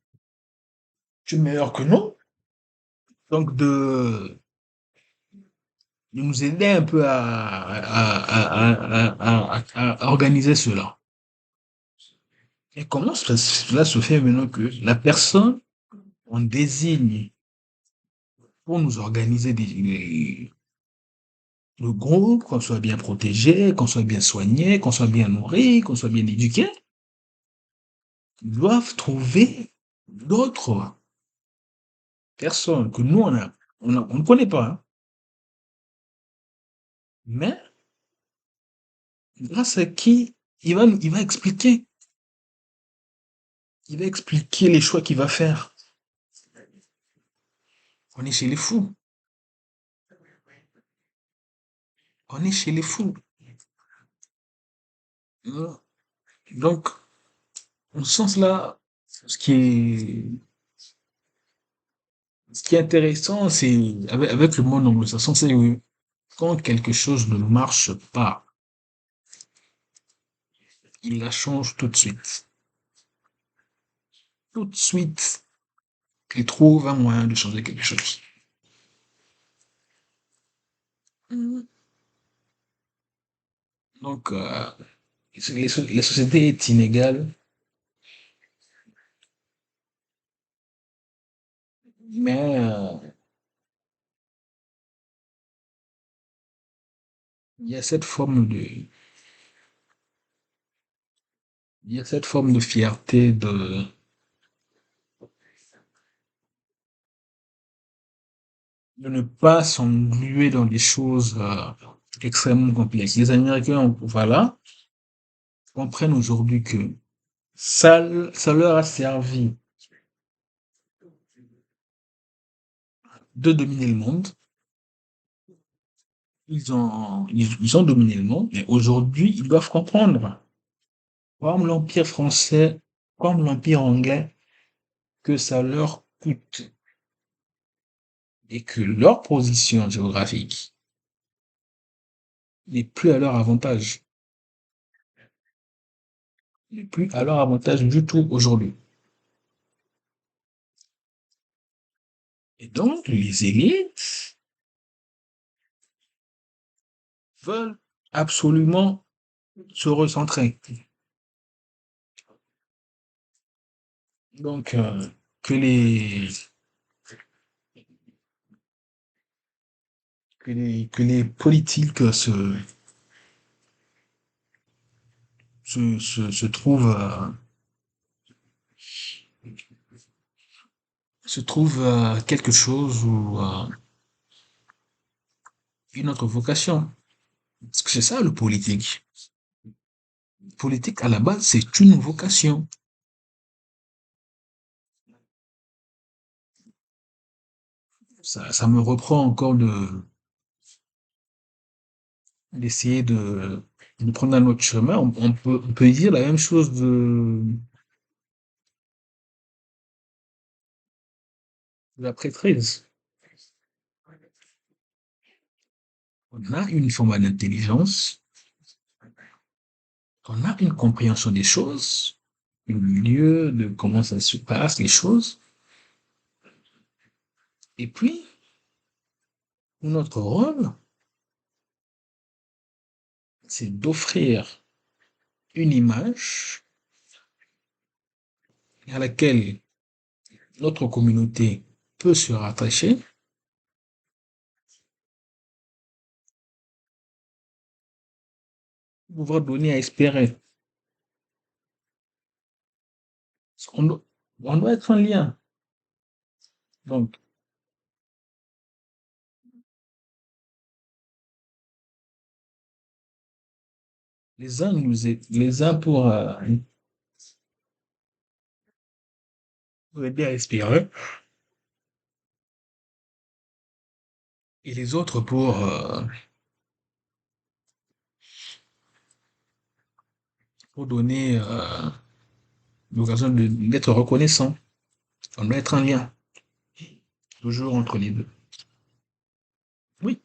tu es meilleur que nous. Donc de nous aider un peu à organiser cela. Et comment cela se fait maintenant que la personne, on désigne pour nous organiser le groupe, qu'on soit bien protégé, qu'on soit bien soigné, qu'on soit bien nourri, qu'on soit bien éduqué, doivent trouver d'autres personnes que nous, on ne connaît pas, hein. Mais grâce à qui il va expliquer les choix qu'il va faire. On est chez les fous. On est chez les fous. Voilà. Donc, en ce sens-là, ce qui est, ce qui est intéressant, c'est, avec le monde anglo-saxon, c'est que quand quelque chose ne marche pas, il la change tout de suite. Tout de suite, il trouve un moyen de changer quelque chose. Mhm. Donc, les sociétés est inégale, mais il y a cette forme il y a cette forme de fierté de ne pas s'engluer dans des choses extrêmement complexes. Les Américains, voilà, comprennent aujourd'hui que ça leur a servi de dominer le monde. Ils ont dominé le monde, mais aujourd'hui, ils doivent comprendre, comme l'Empire français, comme l'Empire anglais, que ça leur coûte et que leur position géographique n'est plus à leur avantage, n'est plus à leur avantage du tout aujourd'hui. Et donc, les élites veulent absolument se recentrer. Donc, que les, que les politiques se trouvent, quelque chose ou une autre vocation. Parce que c'est ça le politique. Politique, à la base, c'est une vocation. Ça me reprend encore d'essayer de prendre un autre chemin. On peut dire la même chose de la prêtrise. On a une forme d'intelligence, on a une compréhension des choses, une milieu de comment ça se passe, les choses. Et puis, notre rôle, c'est d'offrir une image à laquelle notre communauté peut se rattacher, pouvoir donner à espérer. On doit être en lien. Donc, les uns pour aider à espérer, et les autres pour donner l'occasion d'être reconnaissant. On doit être en lien, toujours entre les deux. Oui,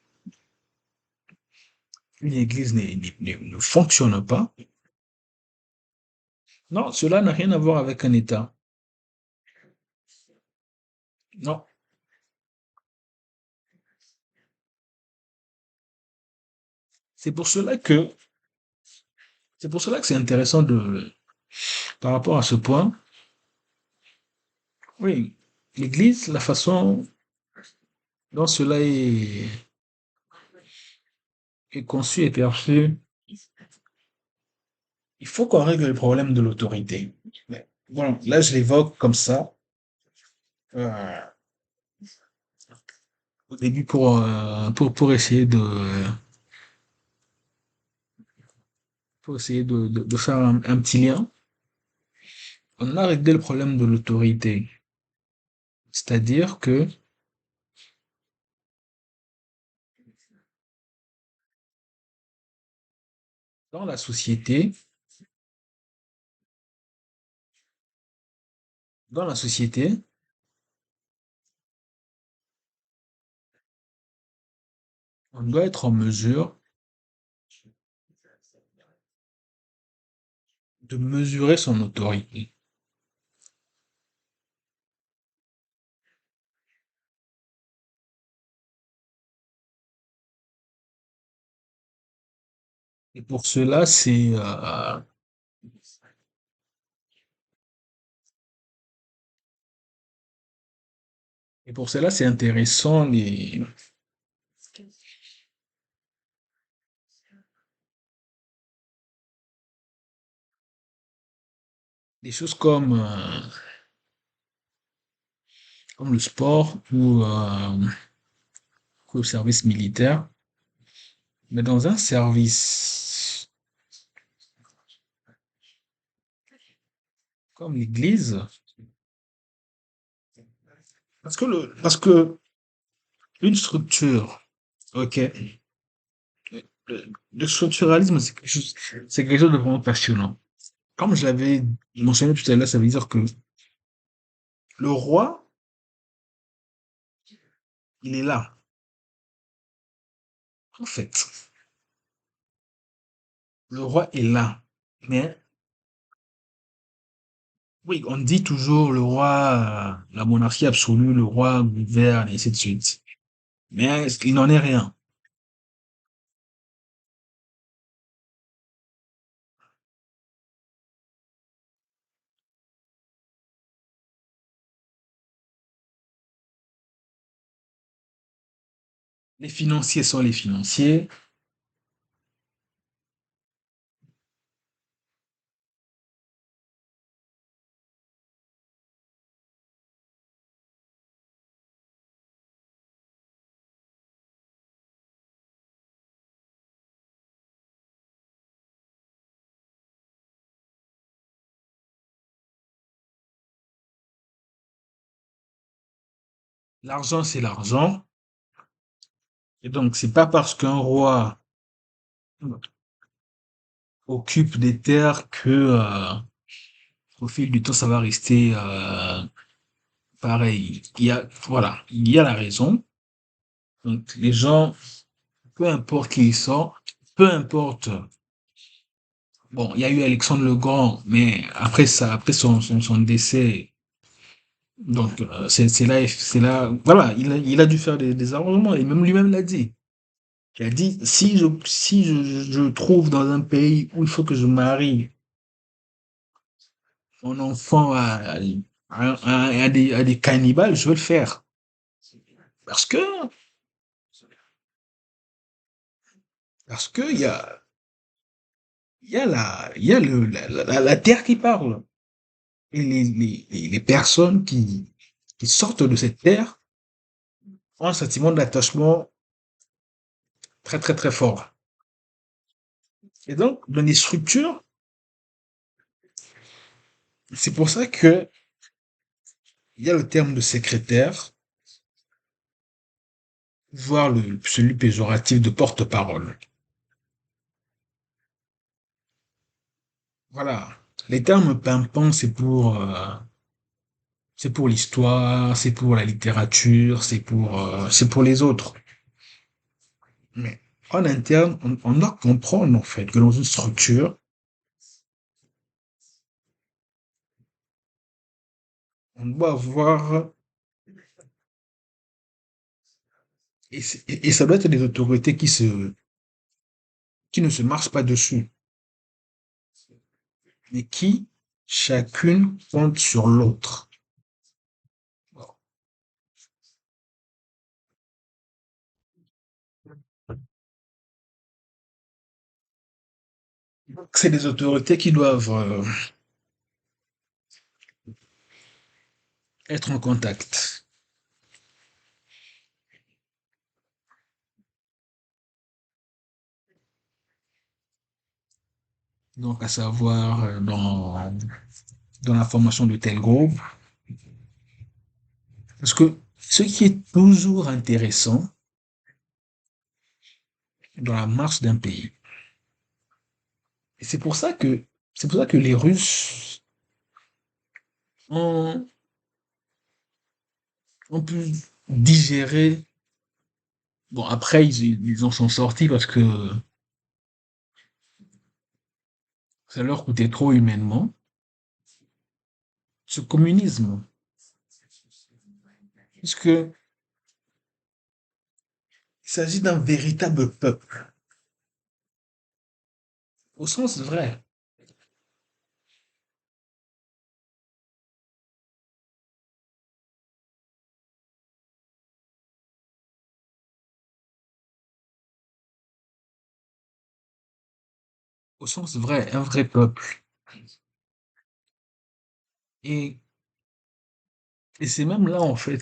une église ne fonctionne pas. Non, cela n'a rien à voir avec un État. Non. C'est pour cela que c'est c'est intéressant par rapport à ce point. Oui, l'Église, la façon dont cela est conçu et perçu, il faut qu'on règle le problème de l'autorité. Mais bon, là, je l'évoque comme ça, euh, au début pour essayer de faire un petit lien. On a réglé le problème de l'autorité. C'est-à-dire que Dans la société, dans la société, on doit être en mesure de mesurer son autorité. Et pour cela, c'est intéressant les choses comme le sport ou le service militaire. Mais dans un service comme l'église, parce que une structure, ok, le structuralisme, c'est quelque chose de vraiment passionnant. Comme je l'avais mentionné tout à l'heure, ça veut dire que le roi, il est là. En fait, le roi est là. Mais oui, on dit toujours le roi, la monarchie absolue, le roi gouverne, et ainsi de suite. Mais il n'en est rien. Les financiers sont les financiers. L'argent, c'est l'argent. Et donc, c'est pas parce qu'un roi occupe des terres que, au fil du temps, ça va rester pareil. Voilà, il y a la raison. Donc, les gens, peu importe qui ils sont, peu importe. Bon, il y a eu Alexandre le Grand, mais après ça, après son décès, donc c'est là, voilà, il a dû faire des arrangements et même lui-même l'a dit. Il a dit si je trouve dans un pays où il faut que je marie mon enfant à des cannibales, je vais le faire. Parce que, parce que il y a la terre qui parle. Et les personnes qui sortent de cette terre ont un sentiment d'attachement très, très, très fort. Et donc, dans les structures, c'est pour ça que il y a le terme de secrétaire, voire celui péjoratif de porte-parole. Voilà. Les termes pimpants, c'est pour l'histoire, c'est pour la littérature, c'est pour les autres. Mais en interne, on doit comprendre en fait que dans une structure, on doit avoir et ça doit être des autorités qui ne se marchent pas dessus, mais qui chacune compte sur l'autre. Bon. C'est des autorités qui doivent être en contact. Donc, à savoir dans la formation de tel groupe. Parce que ce qui est toujours intéressant dans la marche d'un pays, Et c'est pour ça que les Russes ont, ont pu digérer. Bon, après, ils en sont sortis parce que ça leur coûtait trop humainement. Ce communisme, puisque il s'agit d'un véritable peuple, au sens vrai, au sens vrai, un vrai peuple. Et, et c'est même là, en fait,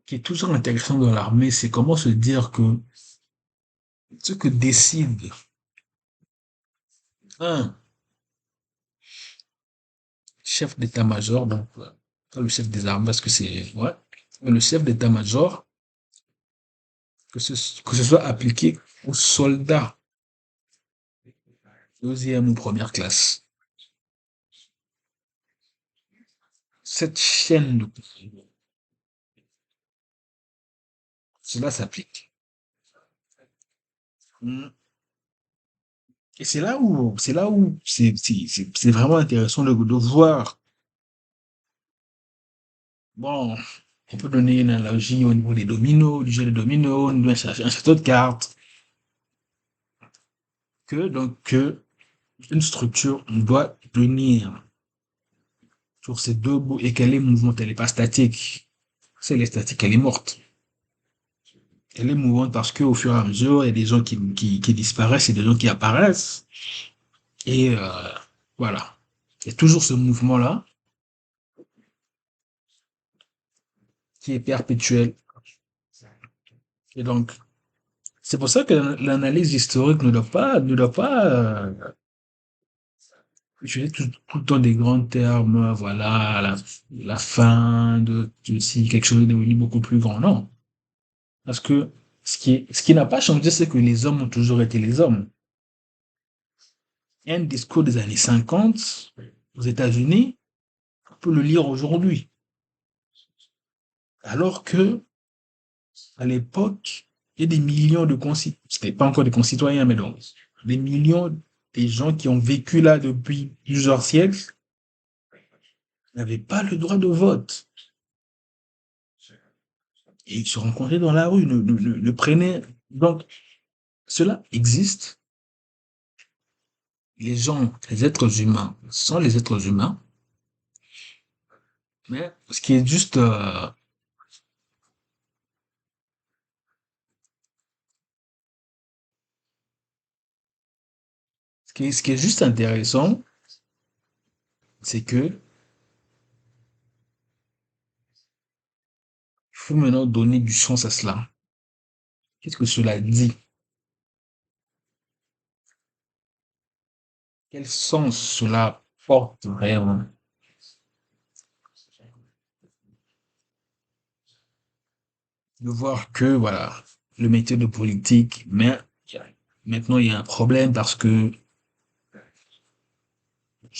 qui est toujours intéressant dans l'armée, c'est comment se dire que ce que décide un chef d'état-major, donc pas le chef des armées, parce que c'est, ouais, mais le chef d'état-major, que ce soit appliqué aux soldats, deuxième ou première classe. Cette chaîne de commandement, cela s'applique. Mm. Et c'est là où c'est vraiment intéressant de voir. Bon, on peut donner une analogie au niveau des dominos, du jeu des dominos, un château de cartes, que une structure doit tenir sur ces deux bouts et qu'elle est mouvante, elle n'est pas statique. Si elle est statique, elle est morte. Elle est mouvante parce qu'au fur et à mesure, il y a des gens qui disparaissent et des gens qui apparaissent. Et voilà. Il y a toujours ce mouvement-là qui est perpétuel. Et donc, c'est pour ça que l'analyse historique ne doit pas utiliser tout le temps des grands termes, voilà, la fin de si quelque chose est devenu beaucoup plus grand. Non. Parce que ce qui n'a pas changé, c'est que les hommes ont toujours été les hommes. Il y a un discours des années 50 aux États-Unis, on peut le lire aujourd'hui. Alors que, à l'époque, il y a des millions de concitoyens, c'était pas encore des concitoyens, mais donc, des millions des gens qui ont vécu là depuis plusieurs siècles n'avaient pas le droit de vote. Et ils se rencontraient dans la rue, ne prenaient. Donc, cela existe. Les gens, les êtres humains sont les êtres humains, mais ce qui est juste, ce qui est juste intéressant, c'est que il faut maintenant donner du sens à cela. Qu'est-ce que cela dit? Quel sens cela porte vraiment? De voir que, voilà, le métier de politique, mais maintenant il y a un problème parce que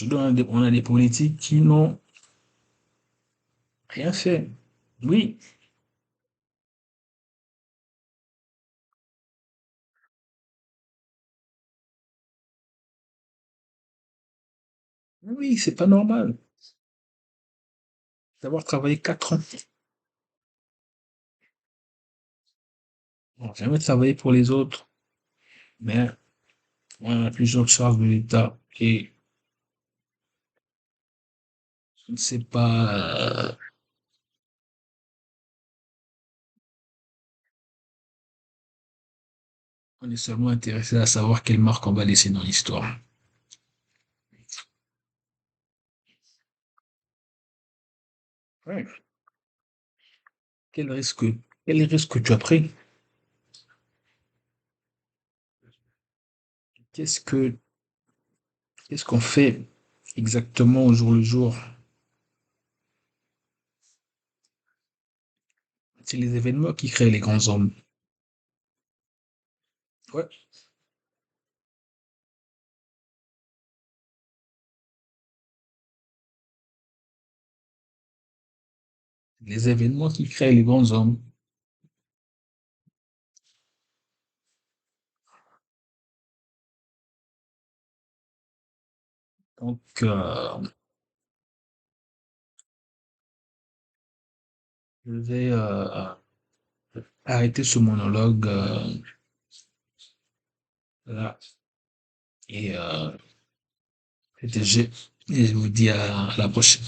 on a des politiques qui n'ont rien fait. Oui, oui, c'est pas normal d'avoir travaillé 4 ans. On n'a jamais travaillé pour les autres, mais on a plusieurs charges de l'État et je ne sais pas, on est seulement intéressé à savoir quelle marque on va laisser dans l'histoire. Ouais. Quel risque, quel risque tu as pris? Qu'est-ce que, qu'est-ce qu'on fait exactement au jour le jour? C'est les événements qui créent les grands hommes. Ouais. Les événements qui créent les grands hommes. Donc, je vais arrêter ce monologue là et c'était G. Et je vous dis à la prochaine.